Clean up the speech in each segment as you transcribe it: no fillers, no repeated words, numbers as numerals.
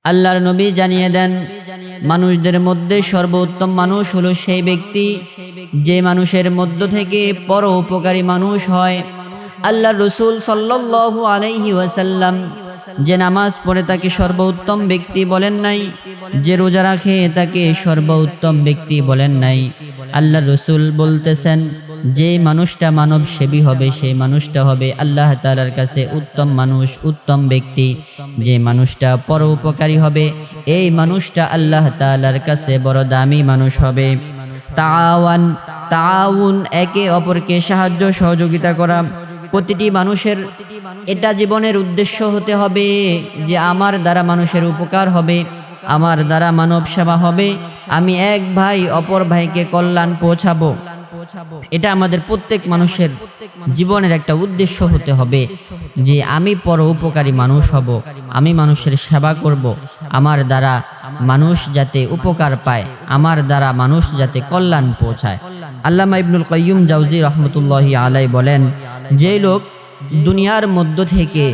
আল্লাহর নবী জানিয়ে দেন, মানুষদের মধ্যে সর্বোত্তম মানুষ হলো সেই ব্যক্তি যে মানুষের মধ্য থেকে পর উপকারী মানুষ হয়। আল্লাহর রাসূল সাল্লাল্লাহু আলাইহি ওয়াসাল্লাম যে নামাজ পড়ে তাকে সর্বোত্তম ব্যক্তি বলেন নাই, যে রোজা রাখে তাকে সর্বোত্তম ব্যক্তি বলেন নাই। আল্লাহর রাসূল বলতেছেন, যে মানুষটা মানব সেবী হবে সেই মানুষটা হবে আল্লাহ তাআলার কাছে উত্তম মানুষ, উত্তম ব্যক্তি। যে মানুষটা পরোপকারী হবে এই মানুষটা আল্লাহ তাআলার কাছে বড় দামি মানুষ হবে। তাআউন একে অপরকে সাহায্য সহযোগিতা করা। প্রতিটি মানুষের এটা জীবনের উদ্দেশ্য হতে হবে যে আমার দ্বারা মানুষের উপকার হবে, আমার দ্বারা মানব সেবা হবে, আমি এক ভাই অপর ভাইকে কল্যাণ পৌঁছাবো। এটা আমাদের প্রত্যেক মানুষের জীবনের একটা উদ্দেশ্য হতে হবে যে আমি পর উপকারী মানুষ হব, আমি মানুষের সেবা করব, আমার দ্বারা মানুষ যাতে উপকার পায়, আমার দ্বারা মানুষ যাতে কল্যাণ পৌঁছায়। আল্লামা ইবনুল কাইয়্যুম জাওজি রাহমাতুল্লাহি আলাইহি বলেন, যে লোক দুনিয়ার মধ্য থেকে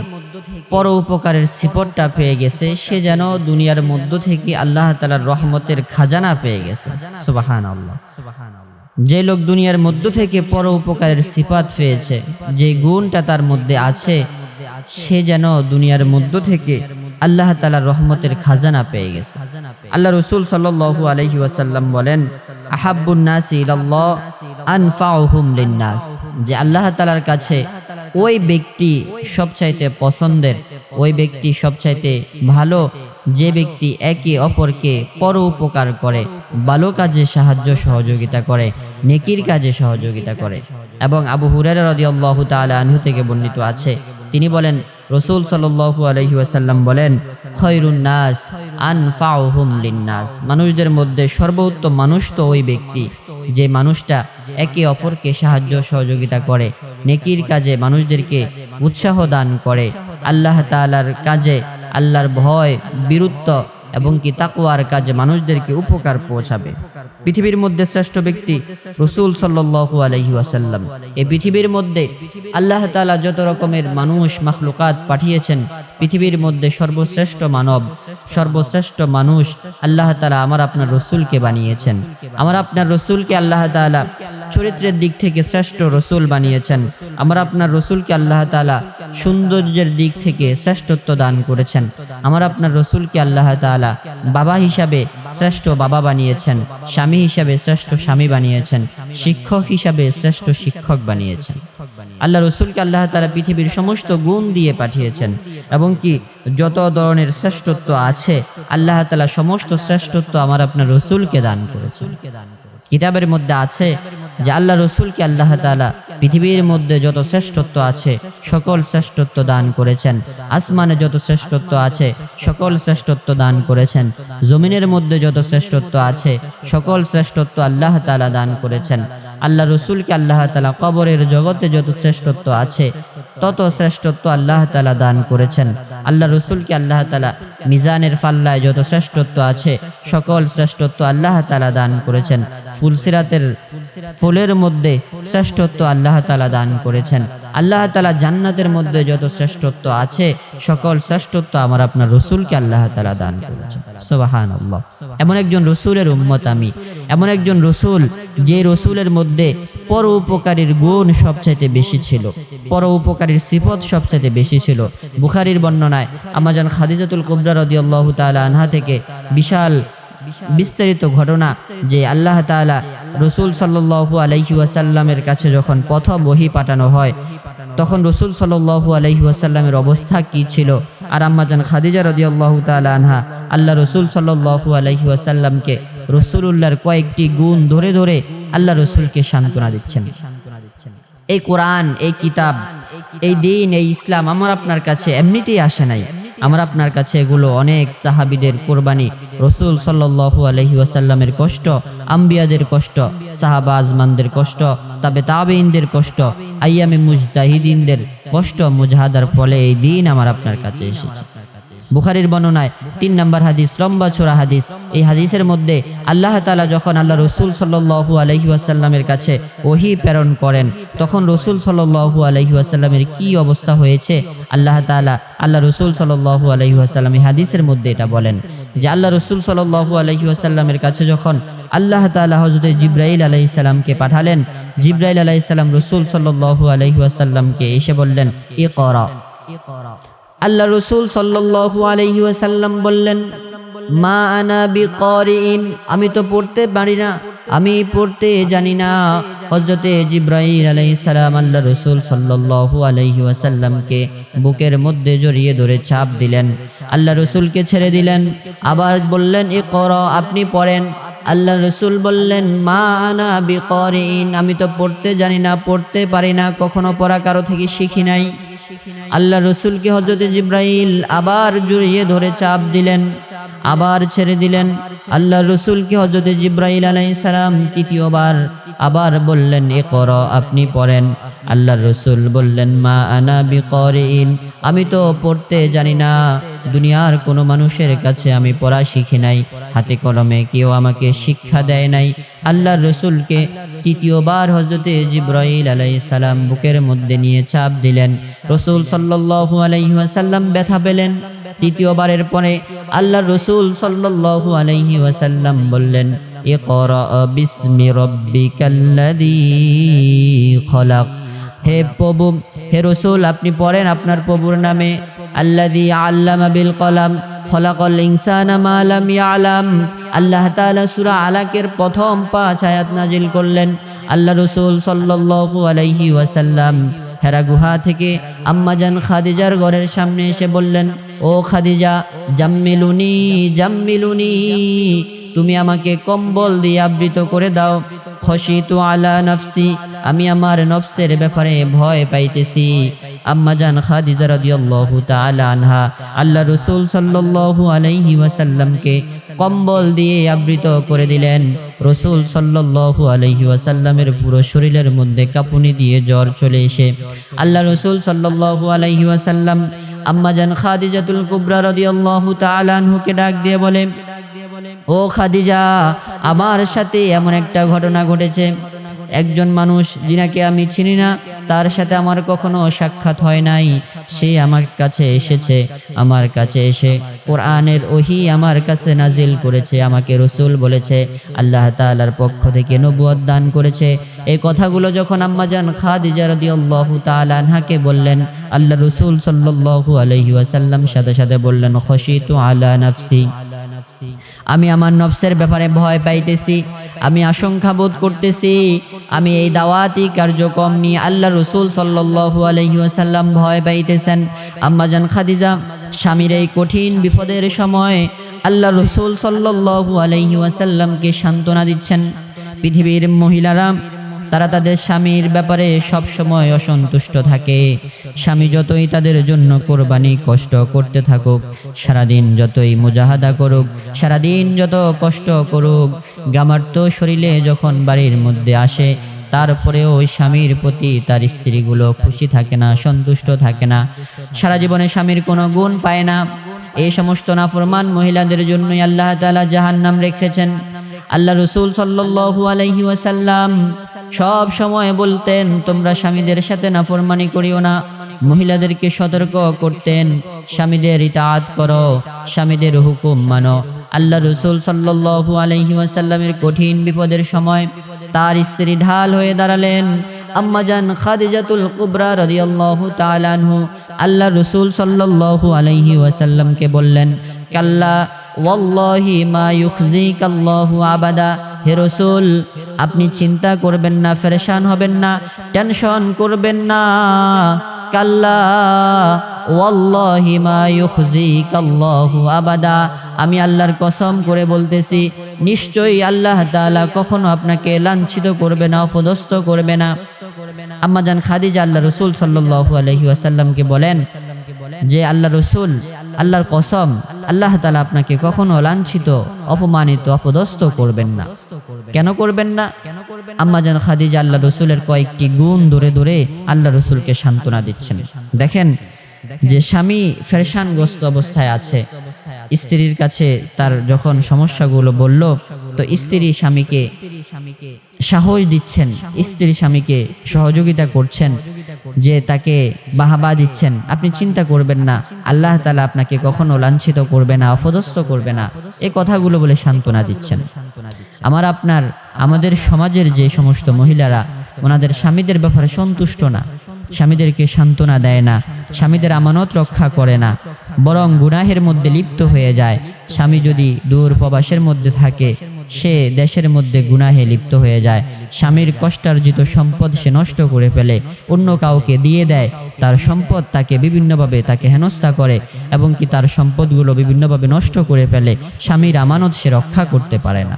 পর উপকারের সিফতটা পেয়ে গেছে সে যেন দুনিয়ার মধ্য থেকে আল্লাহ তাআলার রহমতের খাজানা পেয়ে গেছে। সুবহানাল্লাহ। যে লোক দুনিয়ার মধ্য থেকে পর উপকারের সিফাত পেয়েছে, যে গুণটা তার মধ্যে আছে, সে যেন দুনিয়ার মধ্য থেকে আল্লাহ তাআলার রহমতের খাজানা পেয়ে গেছে। আল্লাহ রাসূল সাল্লাল্লাহু আলাইহি ওয়াসাল্লাম বলেন, আহাব্বুন নাসি ইলাল্লাহ আনফাউহুম লিন-নাস, যে আল্লাহ তাআলার কাছে ওই ব্যক্তি সবচাইতে পছন্দের, ওই ব্যক্তি সবচাইতে ভালো যে ব্যক্তি একে অপরকে পর উপকার করে, ভালো কাজে সাহায্য সহযোগিতা করে, নেকির কাজে সহযোগিতা করে। এবং আবু হুরায়রা রাদিয়াল্লাহু তাআলা আনহু থেকে বর্ণিত আছে, তিনি বলেন, রাসূল সাল্লাল্লাহু আলাইহি ওয়াসাল্লাম বলেন, খায়রুন নাস আনফাউহুম লিন-নাস, মানুষদের মধ্যে সর্বোত্তম মানুষ তো ওই ব্যক্তি যে মানুষটা একে অপরকে সাহায্য সহযোগিতা করে, নেকির কাজে মানুষদেরকে উৎসাহ দান করে, আল্লাহ তাআলার কাজে, আল্লাহর ভয়, বীরত্ব এবং কি তাকওয়ার কাজে মানুষদেরকে উপকার পৌঁছাবে। পৃথিবীর মধ্যে শ্রেষ্ঠ ব্যক্তি রাসূল সাল্লাল্লাহু আলাইহি ওয়াসাল্লাম। এই পৃথিবীর মধ্যে আল্লাহ তাআলা যত রকমের মানুষ মাখলুকাত পাঠিয়েছেন, পৃথিবীর মধ্যে সর্বশ্রেষ্ঠ মানব, সর্বশ্রেষ্ঠ মানুষ আল্লাহ তাআলা আমার আপনার রাসূলকে বানিয়েছেন। আমার আপনার রাসূলকে আল্লাহ তাআলা চরিত্রের দিক থেকে শ্রেষ্ঠ রাসূল বানিয়েছেন। আমার আপনার রাসূলকে আল্লাহ তাআলা সৌন্দর্যের দিক থেকে শ্রেষ্ঠত্ব দান করেছেন। আমার আপনার রাসূলকে আল্লাহ তাআলা বাবা হিসাবে শ্রেষ্ঠ বাবা বানিয়েছেন, স্বামী হিসাবে শ্রেষ্ঠ স্বামী বানিয়েছেন, শিক্ষক হিসাবে শ্রেষ্ঠ শিক্ষক বানিয়েছেন। আল্লাহ রাসূলকে আল্লাহ তাআলা পৃথিবীর সমস্ত গুণ দিয়ে পাঠিয়েছেন এবং কি যত ধরনের শ্রেষ্ঠত্ব আছে আল্লাহ তাআলা সমস্ত শ্রেষ্ঠত্ব আমার আপনার রাসূলকে দান করেছেন। কিতাবের মধ্যে আছে যে আল্লাহ রাসূলকে আল্লাহ তাআলা পৃথিবীর মধ্যে যত শ্রেষ্ঠত্ব আছে সকল শ্রেষ্ঠত্ব দান করেছেন। আসমানে যত শ্রেষ্ঠত্ব আছে সকল শ্রেষ্ঠত্ব দান করেছেন। জমিনের মধ্যে যত শ্রেষ্ঠত্ব আছে সকল শ্রেষ্ঠত্ব আল্লাহ তাআলা দান করেছেন। আল্লাহ রাসূলকে আল্লাহ তাআলা কবরের জগতে যত শ্রেষ্ঠত্ব আছে তত শ্রেষ্ঠত্ব আল্লাহ তাআলা দান করেছেন। আল্লাহ রাসূলকে আল্লাহ তাআলা মিজানের পাল্লায় যত শ্রেষ্ঠত্ব আছে সকল শ্রেষ্ঠত্ব আল্লাহ তাআলা দান করেছেন। ফুলসিরাতের ফুলের মধ্যে শ্রেষ্ঠত্ব আল্লাহ তাআলা দান করেছেন। আল্লাহ তাআলা জান্নাতের মধ্যে যত শ্রেষ্ঠত্ব আছে সকল শ্রেষ্ঠত্ব আমার আপনার রাসূলকে আল্লাহ তাআলা দান করেছেন। সুবহানাল্লাহ। এমন একজন রাসূলের উম্মত আমি, এমন একজন রাসূল যে রাসূলের মধ্যে পর উপকারীর গুণ সবচাইতে বেশি ছিল, পর উপকারীর সিফত সবচাইতে বেশি ছিল। বুখারীর বর্ণনায় আম্মা জান খাদিজাতুল কুবরা রাদিয়াল্লাহু তাআলা আনহা থেকে বিস্তারিত ঘটনা যে আল্লাহ তাআলা রাসূল সাল্লাল্লাহু আলাইহি ওয়াসাল্লামের কাছে যখন প্রথম ওহী পাঠানো হয় তখন রাসূল সাল্লাল্লাহু আলাইহি ওয়াসাল্লামের অবস্থা কি ছিল। আর আম্মা জান খাদিজা রাদিয়াল্লাহু তাআলা আনহা আল্লাহ রাসূল সাল্লাল্লাহু আলাইহি ওয়াসাল্লামকে রাসূলুল্লাহর কয়েকটি গুণ ধরে ধরে আল্লাহ রাসূলকে সান্ত্বনা দিচ্ছেন। এই কোরআন, এই কিতাব, এই দ্বীন, এই ইসলাম আমার আপনার কাছে এমনিতেই আসে নাই। আমার আপনার কাছে এগুলো অনেক সাহাবীদের কুরবানি, রাসূল সাল্লাল্লাহু আলাইহি ওয়াসাল্লামের কষ্ট, আম্বিয়াদের কষ্ট, সাহাবা আজমানদের কষ্ট, তাবেঈনদের কষ্ট, আইয়ামে মুজতাহিদিনদের কষ্ট, মুজাহাদার ফলে এই দ্বীন আমার আপনার কাছে এসেছে। বুখারীর বর্ণনায় 3 নম্বর হাদিস, লম্বা চড়া হাদিস। এই হাদিসের মধ্যে আল্লাহ তাআলা যখন আল্লাহ রসুল সাল্লাল্লাহু আলাইহি ওয়াসাল্লামের কাছে ওহী প্রেরণ করেন, তখন রসুল সাল্লাল্লাহু আলাইহি ওয়াসাল্লামের কি অবস্থা হয়েছে আল্লাহ তাআলা আল্লাহ রসুল সাল্লাল্লাহু আলাইহি ওয়াসাল্লাম এই হাদিসের মধ্যে এটা বলেন যে আল্লাহ রসুল সাল্লাল্লাহু আলাইহি ওয়াসাল্লামের কাছে যখন আল্লাহ তাআলা হযরত জিবরাইল আলাইহিস সালামকে পাঠালেন, জিবরাইল আলাইহিস সালাম রসুল সাল্লাল্লাহু আলাইহি ওয়াসাল্লামকে এসে বললেন ইকরা। আল্লাহ রসুল সাল্লাল্লাহু আলাইহি ওয়াসাল্লাম বললেন মা আনা বিকারিন, আমি তো পড়তে পারি না, আমি পড়তে জানি না। হযরত জিবরাইল আলাইহিস সালাম আল্লাহ রসুল সাল্লাল্লাহু আলাইহি ওয়াসাল্লামকে বুকের মধ্যে জড়িয়ে ধরে চাপ দিলেন, আল্লাহ রসুলকে ছেড়ে দিলেন, আবার বললেন ইকরা, আপনি পড়েন। আল্লাহ রসুল বললেন মা আনা বিকারিন, আমি তো পড়তে জানি না, পড়তে পারি না, কখনো পড়া কারো থেকে শিখি নাই। আল্লাহ রসুলকে হযরত জিবরাইল আবার জড়িয়ে ধরে চাপ দিলেন, আবার ছেড়ে দিলেন। আল্লাহ রসুলকে হযরত জিবরাইল আলাইহিস সালাম তৃতীয়বার আবার বললেন ইকরা, আপনি পড়েন। আল্লাহ রসুল বললেন মা আনা বিকারিন, আমি তো পড়তে জানি না, দুনিয়ার কোনো মানুষের কাছে আমি পড়া শিখি নাই, হাতে কলমে কেউ আমাকে শিক্ষা দেয় নাই। আল্লাহ রসুলকে তৃতীয়বার হযরত জিবরাইল আলাইহিস সালাম বুকের মধ্যে নিয়ে চাপ দিলেন, রসুল সাল্লাল্লাহু আলাইহি ওয়াসাল্লাম ব্যথা পেলেন। তৃতীয়বারের পরে আল্লাহ রসুল সাল্লাল্লাহু আলাইহি ওয়াসাল্লাম বললেন ইকরা বিসমি রাব্বিকাল্লাযী খলাক, হে প্রভু, হে রসুল, আপনি পড়েন আপনার প্রভুর নামে। আল্লাযী আল্লামা বিল কলাম খলাকাল ইনসানা মা লাম ইয়ালাম। আল্লাহ তাআলা সূরা আলাকের প্রথম 5 আয়াত নাজিল করলেন। আল্লাহ রসুল সাল্লাল্লাহু আলাইহি ওয়াসাল্লাম হেরা গুহা থেকে আম্মাজান খাদিজার ঘরের সামনে এসে বললেন, ও খাদিজা, জাম্মিলুনি জাম্মিলুনি, তুমি আমাকে কম্বল দিয়ে আবৃত করে দাও। খশিতু আলা নফসি, আমি আমার নফসের ব্যাপারে ভয় পাইতেছি। আম্মাজান খাদিজা রাদিয়াল্লাহু তাআলা আনহা আল্লাহ রসুল সাল্লাল্লাহু আলাইহি ওয়াসাল্লামকে কম্বল দিয়ে আবৃত করে দিলেন। রসুল সাল্লাল্লাহু আলাইহি ওয়াসাল্লামের পুরো শরীরের মধ্যে কাঁপুনি দিয়ে জ্বর চলে এসে আল্লাহ রসুল সাল্লাল্লাহু আলাইহি ওয়াসাল্লাম আম্মাজান খাদিজাতুল কুবরা রাদিয়াল্লাহু তাআলা আনহুকে ডাক দিয়ে বলে, ও খাদিজা, আমার সাথে এমন একটা ঘটনা ঘটেছে। একজন মানুষ যিনাকে আমি চিনি না, তার সাথে আমার কখনো সাক্ষাৎ হয় নাই, সে আমার কাছে এসেছে, আমার কাছে এসে কোরআনের ওহী আমার কাছে নাজিল করেছে, আমাকে রসুল বলেছে, আল্লাহ তাআলার পক্ষ থেকে নবুয়ত দান করেছে। এই কথাগুলো যখন আম্মাজান খাদিজা রাদিয়াল্লাহু তাআলা আনহাকে বললেন, আল্লাহ রসুল সাল্লাল্লাহু আলাইহি ওয়াসাল্লাম সাথে সাথে বললেন খশিতু আলা নফসি, আমি আমার নফসের ব্যাপারে ভয় পাইতেছি, আমি আশঙ্কা বোধ করতেছি। আমি এই দাওয়াতি কার্যক্রম নিয়ে আল্লাহ রসুল সাল্লাল্লাহু আলাইহি ওয়াসাল্লাম ভয় পাইতেছেন। আম্মাজান খাদিজা স্বামীর এই কঠিন বিপদের সময় আল্লাহ রসুল সাল্লাল্লাহু আলাইহি ওয়াসাল্লামকে সান্ত্বনা দিচ্ছেন। পৃথিবীর মহিলারা তারা তাদের স্বামীর ব্যাপারে সব সময় অসন্তুষ্ট থাকে। স্বামী যতই তাদের জন্য কোরবানি কষ্ট করতে থাকুক, সারাদিন যতই মুজাহাদা করুক, সারাদিন যত কষ্ট করুক, গামার্ত শরীরে যখন বাড়ির মধ্যে আসে, তারপরেও ওই স্বামীর প্রতি তার স্ত্রীগুলো খুশি থাকে না, সন্তুষ্ট থাকে না, সারা জীবনে স্বামীর কোনো গুণ পায় না। এই সমস্ত নাফরমান মহিলাদের জন্যই আল্লাহ তাআলা জাহান্নাম রেখেছেন। আল্লাহ রসুল সাল্লাল্লাহু আলাইহি ওয়াসাল্লাম সব সময় বলতেন, তোমরা স্বামীদের সাথে নাফরমানি করিও না। মহিলাদেরকে সতর্ক করতেন, স্বামীদের ইতাআত করো, স্বামীদের হুকুম মানো। আল্লাহ রসুল সাল্লাল্লাহু আলাইহি ওয়াসাল্লামের কঠিন বিপদের সময় তার স্ত্রী ঢাল হয়ে দাঁড়ালেন আম্মাজান খাদিজাতুল কুবরা রাদিয়াল্লাহু তাআলা আনহু। আল্লাহ রসুল সাল্লাল্লাহু আলাইহি ওয়াসাল্লামকে বললেন, কাল্লা ওয়াল্লাহি মা ইউখজিকাল্লাহু আবাদা, হে রাসূল, আপনি চিন্তা করবেন না, পেরেশান হবেন না, টেনশন করবেন না। কাল্লা ওয়াল্লাহি মা ইউখজিকাল্লাহু আবাদা, আমি আল্লাহর কসম করে বলতেছি, নিশ্চয়ই আল্লাহ তাআলা কখনো আপনাকে লাঞ্ছিত করবে না, অপদস্থ করবে না। আম্মাজান খাদিজা আল্লাহ রসুল সাল্লাল্লাহু আলাইহি ওয়াসাল্লামকে বলেন যে আল্লাহ রসুল, আল্লাহর কসম, আল্লাহ তাআলা আপনাকে কখনো লাঞ্ছিত, অপমানিত, অপদস্থ করবেন না। কেন করবেন না? আম্মাজান খাদিজা আল্লাহ রসুলের কয়েকটি গুণ ধরে ধরে আল্লাহ রসুলকে সান্ত্বনা দিচ্ছেন। দেখেন, যে স্বামী ফেরেশানগ্রস্ত অবস্থায় আছে, স্ত্রীর কাছে তার যখন সমস্যাগুলো বলল, তো স্ত্রী স্বামীকে সাহস দিচ্ছেন, স্ত্রী স্বামীকে সহযোগিতা করছেন, যে তাকে বাহাবা দিচ্ছেন, আপনি চিন্তা করবেন না, আল্লাহ তাআলা আপনাকে কখনো লাঞ্ছিত করবে না, অপদস্থ করবে না, এই কথাগুলো বলে সান্ত্বনা দিচ্ছেন। আমাদের সমাজের যে সমস্ত মহিলারা ওনাদের স্বামীদের ব্যাপারে সন্তুষ্ট না, স্বামীদেরকে সান্ত্বনা দেয় না, স্বামীদের আমানত রক্ষা করে না, বরং গুনাহের মধ্যে লিপ্ত হয়ে যায়। স্বামী যদি দূর প্রবাসের মধ্যে থাকে, সে দেশের মধ্যে গুনাহে লিপ্ত হয়ে যায়, স্বামীর কষ্টার্জিত সম্পদ সে নষ্ট করে ফেলে, অন্য কাউকে দিয়ে দেয়, তার সম্পদ তাকে বিভিন্নভাবে তাকে হেনস্থা করে এবং কি তার সম্পদগুলো বিভিন্নভাবে নষ্ট করে ফেলে, স্বামীর আমানত সে রক্ষা করতে পারে না।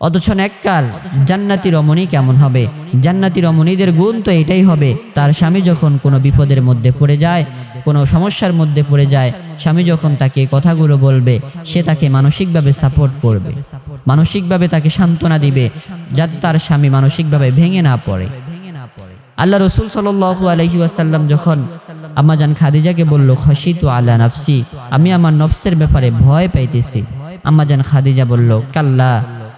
অথচ নেককার জান্নাতি রমণী কেমন হবে? জান্নাতি রমণীদের গুণ তো এটাই হবে, তার স্বামী যখন কোনো বিপদের মধ্যে পড়ে যায়, কোনো সমস্যার মধ্যে পড়ে যায়, স্বামী যখন তাকে কথাগুলো বলবে, সে তাকে মানসিকভাবে সাপোর্ট করবে, মানসিকভাবে তাকে সান্ত্বনা দিবে, যাতে তার স্বামী মানসিকভাবে ভেঙে না পড়ে। আল্লাহ রাসূল সাল্লাল্লাহু আলাইহি ওয়াসাল্লাম যখন আম্মা জান খাদিজাকে বলল, খাশিতু আলা নাফসি, আমি আমার নফসের ব্যাপারে ভয় পাইতেছি, আম্মা জান খাদিজা বলল, কাল্লা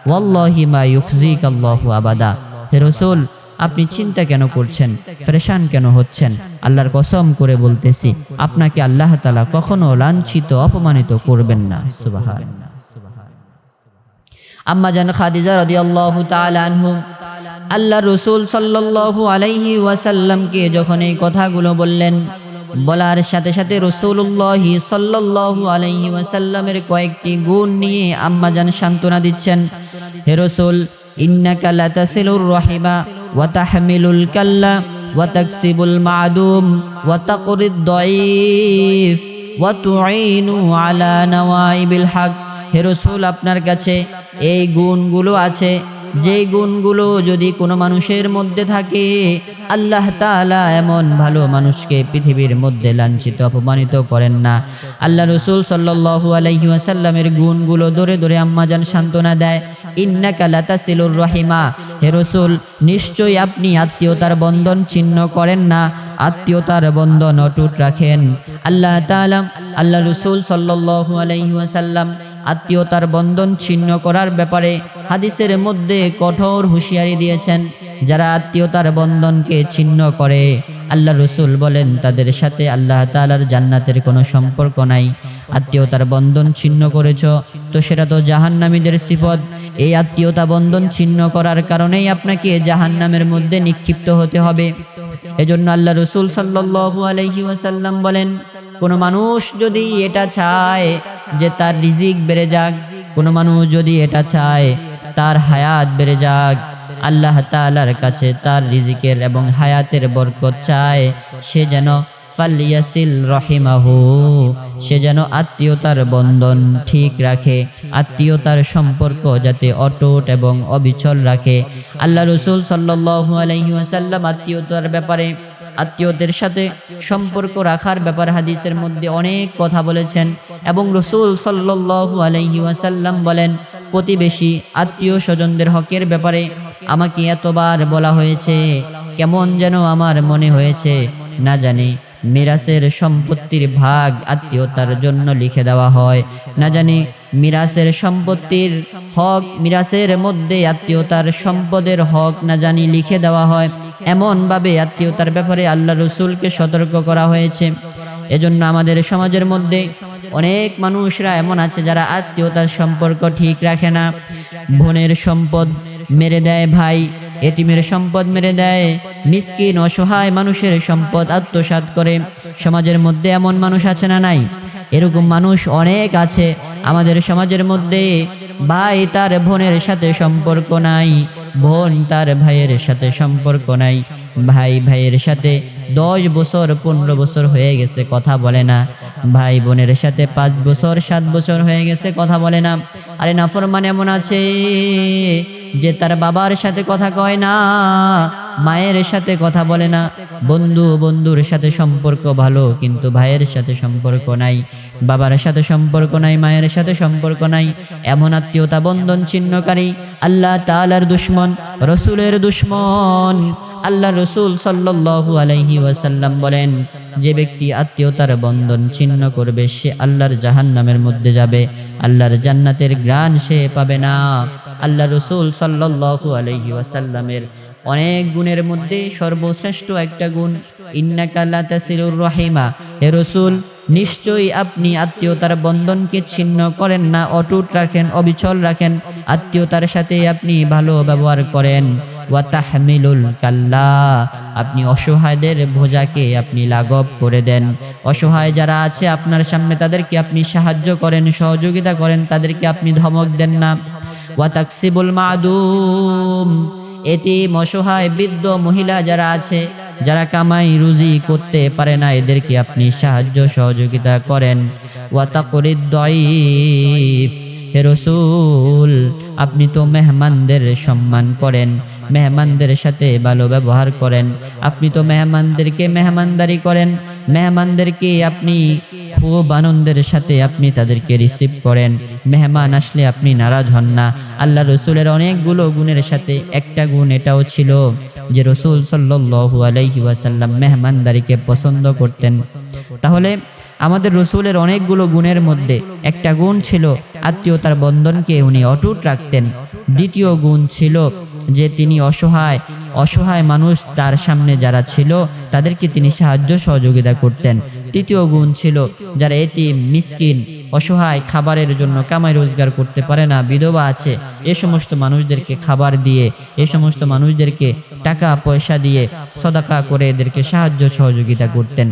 ওয়াল্লাহি মা ইউখজিকাল্লাহু আবাদা, হে রাসূল আপনি চিন্তা কেন করছেন, পরেশান কেন হচ্ছেন? আল্লাহর কসম করে বলতেছি, আপনাকে আল্লাহ তাআলা কখনো লাঞ্ছিত অপমানিত করবেন না। সুবহানাল্লাহ। আম্মা জান খাদিজা রাদিয়াল্লাহু তাআলা আনহু আল্লাহ রাসূল সাল্লাল্লাহু আলাইহি ওয়াসাল্লামকে যখন এই কথাগুলো বললেন, বলার সাথে সাথে রাসূলুল্লাহ সাল্লাল্লাহু আলাইহি ওয়াসাল্লামের কয়েকটি গুণ নিয়ে আম্মা জান সান্ত্বনা দিচ্ছেন। হে রাসূল, ইন্নাকা লাতাসিলুর রাহিমা ওয়া তাহমিলুল কাল্লা ওয়া তাকসিবুল মা'দুম ওয়া তাকরিদ দাঈফ ওয়া তুঈনু আলা নওয়াইবিল হক। হে রাসূল, আপনার কাছে এই গুণগুলো আছে, যে গুণগুলো যদি কোনো মানুষের মধ্যে থাকে, আল্লাহ তাআলা এমন ভালো মানুষকে পৃথিবীর মধ্যে লাঞ্ছিত অপমানিত করেন না। আল্লাহ রাসূল সাল্লাল্লাহু আলাইহি ওয়াসাল্লামের গুণগুলো ধরে ধরে আম্মাজান সান্ত্বনা দেয়। ইন্নাকা লাতাসিলুর রাহিমা, হে রাসূল নিশ্চয়ই আপনি আত্মীয়তার বন্ধন ছিন্ন করেন না, আত্মীয়তার বন্ধন অটুট রাখেন। আল্লাহ তাআলা আল্লাহ রাসূল সাল্লাল্লাহু আলাইহি ওয়াসাল্লাম আত্মীয়তার বন্ধন ছিন্ন করার ব্যাপারে হাদিসের মধ্যে কঠোর হুঁশিয়ারি দিয়েছেন। যারা আত্মীয়তার বন্ধনকে ছিন্ন করে, আল্লাহ রাসূল বলেন তাদের সাথে আল্লাহ তাআলার জান্নাতের কোনো সম্পর্ক নাই। আত্মীয়তার বন্ধন ছিন্ন করেছ তো সেটা তো জাহান্নামীদের সিফত। এই আত্মীয়তা বন্ধন ছিন্ন করার কারণেই আপনাকে জাহান্নামের মধ্যে নিক্ষিপ্ত হতে হবে। এজন্য আল্লাহ রাসূল সাল্লাল্লাহু আলাইহি ওয়াসাল্লাম বলেন, কোনো মানুষ যদি এটা চায় যে তার রিজিক বেড়ে যাক, কোনো মানুষ যদি এটা চায় তার হায়াত বেড়ে যাক, আল্লাহ তাআলার কাছে তার রিজিকের এবং হায়াতের বরকত চায়, সে যেন ফালিয়াসিল রহিমাহু, সে যেন আত্মীয়তার বন্ধন ঠিক রাখে, আত্মীয়তার সম্পর্ক যাতে অটুট এবং অবিচল রাখে। আল্লাহ রাসূল সাল্লাল্লাহু আলাইহি ওয়াসাল্লাম আত্মীয়তার ব্যাপারে, আত্মীয়দের সাথে সম্পর্ক রাখার ব্যাপারে হাদিসের মধ্যে অনেক কথা বলেছেন এবং রাসূল সাল্লাল্লাহু আলাইহি ওয়াসাল্লাম বলেন, প্রতিবেশী আত্মীয় স্বজনদের হকের ব্যাপারে আমাকে এতবার বলা হয়েছে, কেমন যেন আমার মনে হয়েছে না জানি মিরাসের সম্পত্তির ভাগ আত্মীয়তার জন্য লিখে দেওয়া হয়, না জানি মিরাসের সম্পত্তির হক, মিরাসের মধ্যে আত্মীয়তার সম্পদের হক না জানি লিখে দেওয়া হয়। এমনভাবে আত্মীয়তার ব্যাপারে আল্লাহ রাসূলকে সতর্ক করা হয়েছে। এজন্য আমাদের সমাজের মধ্যে অনেক মানুষরা এমন আছে যারা আত্মীয়তার সম্পর্ক ঠিক রাখে না। বোনের সম্পদ মেরে দেয় ভাই, এতিমের সম্পদ মেরে দেয়, মিসকিন অসহায় মানুষের সম্পদ আত্মসাৎ করে। সমাজের মধ্যে এমন মানুষ আছে না নাই? এরকম মানুষ অনেক আছে আমাদের সমাজের মধ্যে। ভাই তার বোনের সাথে সম্পর্ক নাই, বোন তার ভাইয়ের সাথে সম্পর্ক নাই, ভাই ভাইয়ের সাথে 10 বছর 15 বছর হয়ে গেছে কথা বলে না, ভাই বোনের সাথে 5 বছর 7 বছর হয়ে গেছে কথা বলে না। আরে নাফরমান এমন আছে যে তার বাবার সাথে কথা কয় না, মায়ের সাথে কথা বলে না, বন্ধুর সাথে সম্পর্ক ভালো কিন্তু ভাইয়ের সাথে সম্পর্ক নাই, বাবার সাথে সম্পর্ক নাই, মায়ের সাথে সম্পর্ক নাই। এমন আত্মীয়তা বন্ধন ছিন্নকারী আল্লাহ তাআলার দুশমন, রাসূলের দুশমন। আল্লাহ রাসূল সাল্লাল্লাহু আলাইহি ওয়াসাল্লাম বলেন, যে ব্যক্তি আত্মীয়তার বন্ধন ছিন্ন করবে সে আল্লাহর জাহান্নামের মধ্যে যাবে, আল্লাহর জান্নাতের ঘ্রাণ সে পাবে না। আল্লাহ রাসূল সাল্লাল্লাহু আলাইহি ওয়াসাল্লামের অনেক গুণের মধ্যে সর্বশ্রেষ্ঠ একটা গুণ, ইন্নাকা লা তাসিলুর রহিমা। হে রাসূল, নিশ্চয়ই আপনি আত্মীয়তার বন্ধনকে ছিন্ন করেন না, অটুট রাখেন, অবিচল রাখেন, আত্মীয়তার সাথে আপনি ভালো ব্যবহার করেন। ওয়া তাহমিলুল কাল্লা, আপনি অসহায়দের বোঝাকে আপনি লাঘব করে দেন। অসহায় যারা আছে আপনার সামনে তাদেরকে আপনি সাহায্য করেন, সহযোগিতা করেন, তাদেরকে আপনি ধমক দেন না। ওয়া তাকসিবুল মাদুম, এতিম, অসহায়, বৃদ্ধ, মহিলা যারা আছে, যারা কামাই রুজি করতে পারে না, এদেরকে আপনি সাহায্য সহযোগিতা করেন। ওয়া তাকরিদ দাইফ, হে রাসূল, আপনি তো মেহমানদের সম্মান করেন, মেহমানদের সাথে ভালো ব্যবহার করেন, আপনি তো মেহমানদেরকে মেহমানদারি করেন, মেহমানদেরকে আপনি খুব আনন্দের সাথে আপনি তাদেরকে রিসিভ করেন, মেহমান আসলে আপনি নারাজ হন না। আল্লাহ রসুলের অনেকগুলো গুণের সাথে একটা গুণ এটাও ছিল যে রসুল সাল্লাল্লাহু আলাইহি ওয়াসাল্লাম মেহমানদারিকে পছন্দ করতেন। তাহলে আমাদের রসুলের অনেকগুলো গুণের মধ্যে একটা গুণ ছিল আত্মীয়তার বন্ধনকে উনি অটুট রাখতেন। দ্বিতীয় গুণ ছিল যে তিনি অসহায় মানুষ তার সামনে যারা ছিল তাদেরকে তিনি সাহায্য সহযোগিতা করতেন। তৃতীয় গুণ ছিল যারা এতিম, মিসকিন, অসহায়, খাবারের জন্য কামাই রোজগার করতে পারে না, বিধবা আছে, এ সমস্ত মানুষদেরকে খাবার দিয়ে, এ সমস্ত মানুষদেরকে টাকা পয়সা দিয়ে সদাকা করে এদেরকে সাহায্য সহযোগিতা করতেন।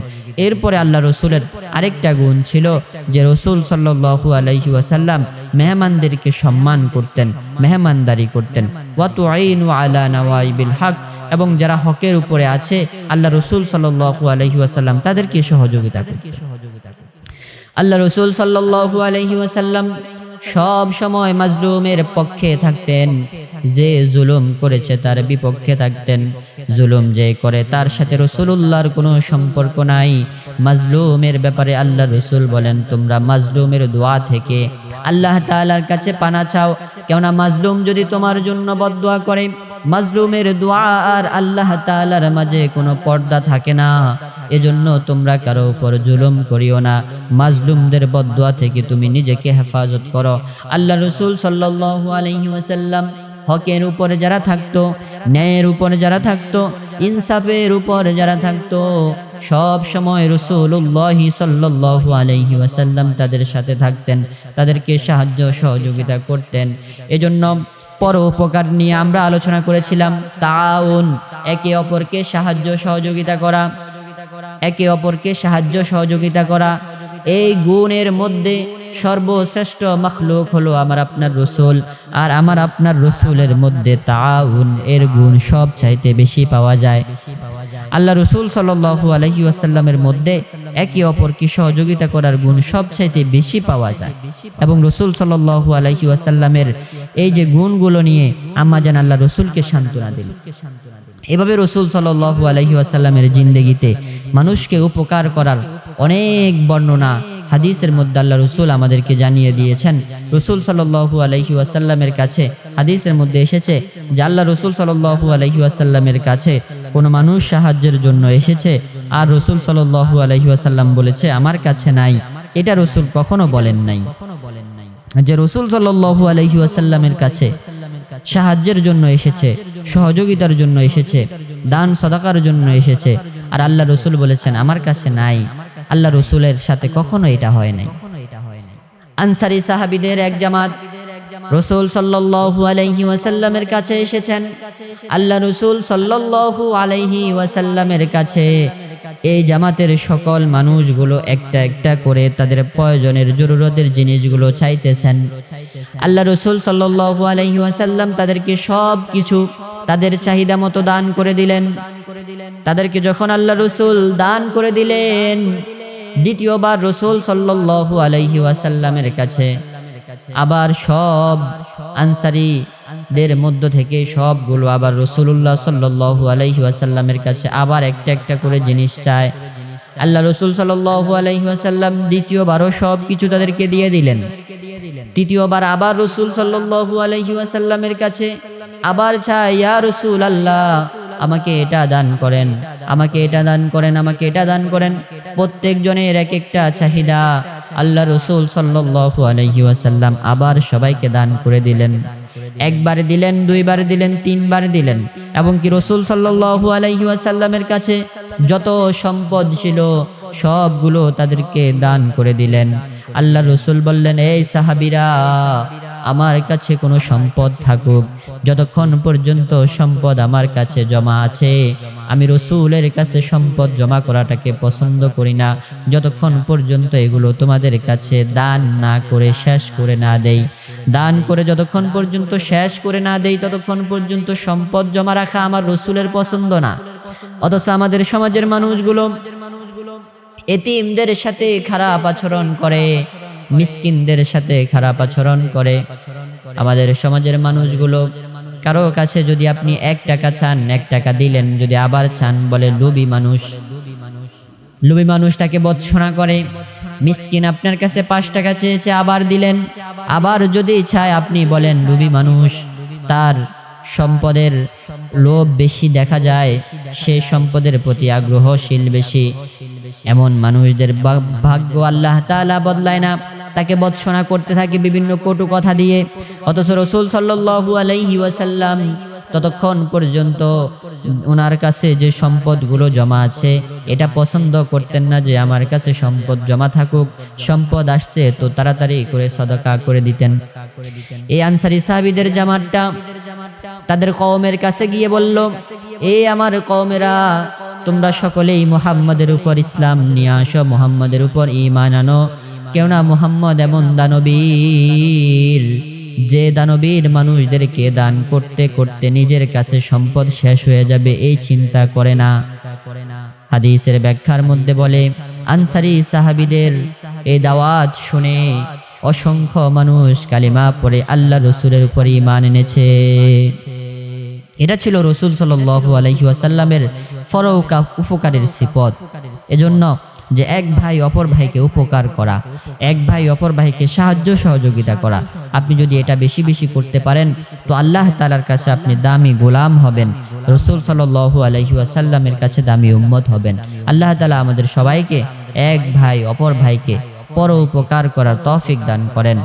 এরপরে আল্লাহ রসুলের আরেকটা গুণ ছিল যে রসুল সাল্লাল্লাহু আলাইহি ওয়াসাল্লাম মেহমানদেরকে সম্মান করতেন, মেহমানদারি করতেন। ওয়া তুঈনু আলা নাওয়াইবিল হক, এবং যারা হকের উপরে আছে আল্লাহ রসুল সাল্লাল্লাহু আলাইহি ওয়াসাল্লাম তাদেরকে সহযোগিতা করতেন। আল্লাহ রসুল সাল্লাল্লাহু আলাইহি ওয়াসাল্লাম সব সময় মাজলুমের পক্ষে থাকতেন, যে জুলুম করেছে তার বিপক্ষে থাকতেন। জুলুম যে করে তার সাথে রাসূলুল্লাহর কোনো সম্পর্ক নাই। মাজলুমের ব্যাপারে আল্লাহ রসুল বলেন, তোমরা মাজলুমের দোয়া থেকে আল্লাহ তাআলার কাছে পানা চাও, কেননা মাজলুম যদি তোমার জন্য বদদোয়া করে, মাজলুমের দোয়া আর আল্লাহ তাআলার মাঝে কোনো পর্দা থাকে না। এজন্য তোমরা কারো উপর জুলুম করিও না, মাজলুমদের বদদোয়া থেকে তুমি নিজেকে হেফাজত করো। আল্লাহ রাসূল সাল্লাল্লাহু আলাইহি ওয়াসাল্লাম হকের উপরে যারা থাকতো, ন্যায়ের উপরে যারা থাকতো, ইনসাফের উপর যারা থাকতো, সব সময় রাসূলুল্লাহ সাল্লাল্লাহু আলাইহি ওয়াসাল্লাম তাদের সাথে থাকতেন, তাদেরকে সাহায্য সহযোগিতা করতেন। এজন্য পরোপকার নিয়ে আমরা আলোচনা করেছিলাম, তাআউন, একে অপরকে সাহায্য সহযোগিতা করা, একে অপরকে সাহায্য সহযোগিতা করা। এই গুণের মধ্যে সর্বশ্রেষ্ঠ মাখলুক হলো আমার আপনার রসুল, আর আমার আপনার রসুলের মধ্যে তাআউন এর গুণ সব চাইতে বেশি পাওয়া যায়। আল্লাহ রসুল সাল্লাল্লাহু আলাইহি ওয়াসাল্লামের মধ্যে একে অপরকে সহযোগিতা করার গুণ সব চাইতে বেশি পাওয়া যায়। এবং রসুল সাল্লাল্লাহু আলাইহি ওয়াসাল্লামের এই যে গুণগুলো নিয়ে আম্মা জান আল্লাহ রসুলকে সান্ত্বনা দিল। এভাবে রসুল সাল্লাল্লাহু আলাইহি ওয়াসাল্লামের জিন্দেগিতে মানুষকে উপকার করার অনেক বর্ণনা হাদিসের মধ্যে আল্লাহ রসুল আমাদেরকে জানিয়ে দিয়েছেন। রসুল সাল্লাল্লাহু আলাইহি ওয়াসাল্লামের কাছে হাদিসের মধ্যে এসেছে যে আল্লাহ রসুল সাল্লাল্লাহু আলাইহি ওয়াসাল্লামের কাছে কোনো মানুষ সাহায্যের জন্য এসেছে, আর রসুল সাল্লাল্লাহু আলাইহি ওয়াসাল্লাম বলেছে আমার কাছে নাই। এটা রসুল কখনো বলেন নাই যে রসুল সাল্লাল্লাহু আলাইহি ওয়াসাল্লামের কাছে সাহায্যের জন্য এসেছে, সহযোগিতার জন্য এসেছে, দান সদাকার জন্য এসেছে, আর আল্লাহ রসুল বলেছেন আমার কাছে নাই। আল্লাহ রসুলের সাথে কখনো এটা হয় নাই। আনসারী সাহাবীদের এক জামাত রসুল সাল্লাল্লাহু আলাইহি ওয়াসাল্লামের কাছে এসেছেন। আল্লাহ রসুল সাল্লাল্লাহু আলাইহি ওয়াসাল্লামের কাছে এই জামাতের সকল মানুষগুলো একটা একটা করে তাদের প্রয়োজনের জরুরতের জিনিসগুলো চাইতেছেন। আল্লাহ রসুল সাল্লাল্লাহু আলাইহি ওয়াসাল্লাম তাদেরকে সব কিছু তাদের চাহিদা মতো দান করে দিলেন। তাদেরকে যখন আল্লাহ রসুল দান করে দিলেন, দ্বিতীয়বার রসুল সাল্লাল্লাহু আলাইহি ওয়াসাল্লামের কাছে আবার সব আনসারীদের মধ্য থেকে সবগুলো আবার রাসূলুল্লাহ সাল্লাল্লাহু আলাইহি ওয়াসাল্লামের কাছে আবার একটা একটা করে জিনিস চায়। আল্লাহ রসুল সাল্লাল্লাহু আলাইহি ওয়াসাল্লাম দ্বিতীয়বারও সব কিছু তাদেরকে দিয়ে দিলেন। তৃতীয়বার আবার রসুল সাল্লাল্লাহু আলাইহি ওয়াসাল্লামের কাছে আবার চায়, ইয়া রাসূলুল্লাহ আমাকে এটা দান করেন, আমাকে এটা দান করেন, আমাকে এটা দান করেন। প্রত্যেকজনের এক একটা চাহিদা আল্লাহ রসুল সাল্লাল্লাহু আলাইহি ওয়াসাল্লাম আবার সবাইকে দান করে দিলেন। একবার দিলেন, দুইবার দিলেন, তিনবার দিলেন। এবং কি রসুল সাল্লাল্লাহু আলাইহি ওয়াসাল্লামের কাছে যত সম্পদ ছিল সবগুলো তাদেরকে দান করে দিলেন। আল্লাহ রসুল বললেন, এই সাহাবীরা, আমার কাছে কোনো সম্পদ থাকুক, যতক্ষণ পর্যন্ত সম্পদ আমার কাছে জমা আছে, আমি রসুলের কাছে সম্পদ জমা করাটাকে পছন্দ করি না, যতক্ষণ পর্যন্ত এগুলো তোমাদের কাছে দান না করে শেষ করে না দেই। দান করে যতক্ষণ পর্যন্ত শেষ করে না দেই, ততক্ষণ পর্যন্ত সম্পদ জমা রাখা আমার রসুলের পছন্দ না। অথচ আমাদের সমাজের মানুষগুলো এতিমদের সাথে খারাপ আচরণ করে, মিসকিনদের সাথে খারাপ আচরণ করে। আমাদের সমাজের মানুষগুলো কারো কাছে যদি আপনি 1 টাকা চান, 1 টাকা দিলেন, যদি আবার চান বলে লোভী মানুষ। লোভী মানুষটাকে ভর্ৎসনা করে। মিসকিন আপনার কাছে 5 টাকা চেয়েছে, আবার দিলেন, আবার যদি চায় আপনি বলেন লোভী মানুষ। তার সম্পদের লোভ বেশি দেখা যায়, সে সম্পদের প্রতি আগ্রহশীল বেশি। এমন মানুষদের ভাগ্য আল্লাহ তাআলা বদলায় না, তাকে ভর্ৎসনা করতে থাকে বিভিন্ন কটু কথা দিয়ে। অথচ রাসূল সাল্লাল্লাহু আলাইহি ওয়াসাল্লাম ততক্ষণ পর্যন্ত ওনার কাছে যে সম্পদগুলো জমা আছে এটা পছন্দ করতেন না যে আমার কাছে সম্পদ জমা থাকুক, সম্পদ আসছে তো তাড়াতাড়ি করে সাদাকা করে দিতেন। এই আনসারী সাহাবীদের জামাতটা তাদের কওমের কাছে গিয়ে বলল, এ আমার কওমেরা, তোমরা সকলেই মুহাম্মাদের উপর ইসলাম নিয়ে আসো, মুহাম্মাদের উপর ঈমান আনো। কেউ না মুহাম্মদ এমন দানবীর, যে দানবীর মানুষদেরকে দান করতে করতে নিজের কাছে সম্পদ শেষ হয়ে যাবে এই চিন্তা করে না। হাদিসের ব্যাখ্যার মধ্যে বলে, আনসারী সাহাবীদের এই দাওয়াত শুনে অসংখ্য মানুষ কালিমা পড়ে আল্লাহ রসুলের উপর ঈমান এনেছে। এটা ছিল রসুল সাল্লাল্লাহু আলাইহি ওয়াসাল্লামের ফরৌকা উপকারের সিফত। এজন্য যে এক ভাই অপর ভাইকে উপকার করা, এক ভাই অপর ভাইকে সাহায্য সহযোগিতা করা, আপনি যদি এটা বেশি বেশি করতে পারেন তো আল্লাহ তাআলার কাছে আপনি দামি গোলাম হবেন, রসুল সাল্লাল্লাহু আলাইহি ওয়াসাল্লামের কাছে দামি উম্মত হবেন। আল্লাহ তাআলা আমাদের সবাইকে এক ভাই অপর ভাইকে পরোপকার করার তৌফিক দান করেন।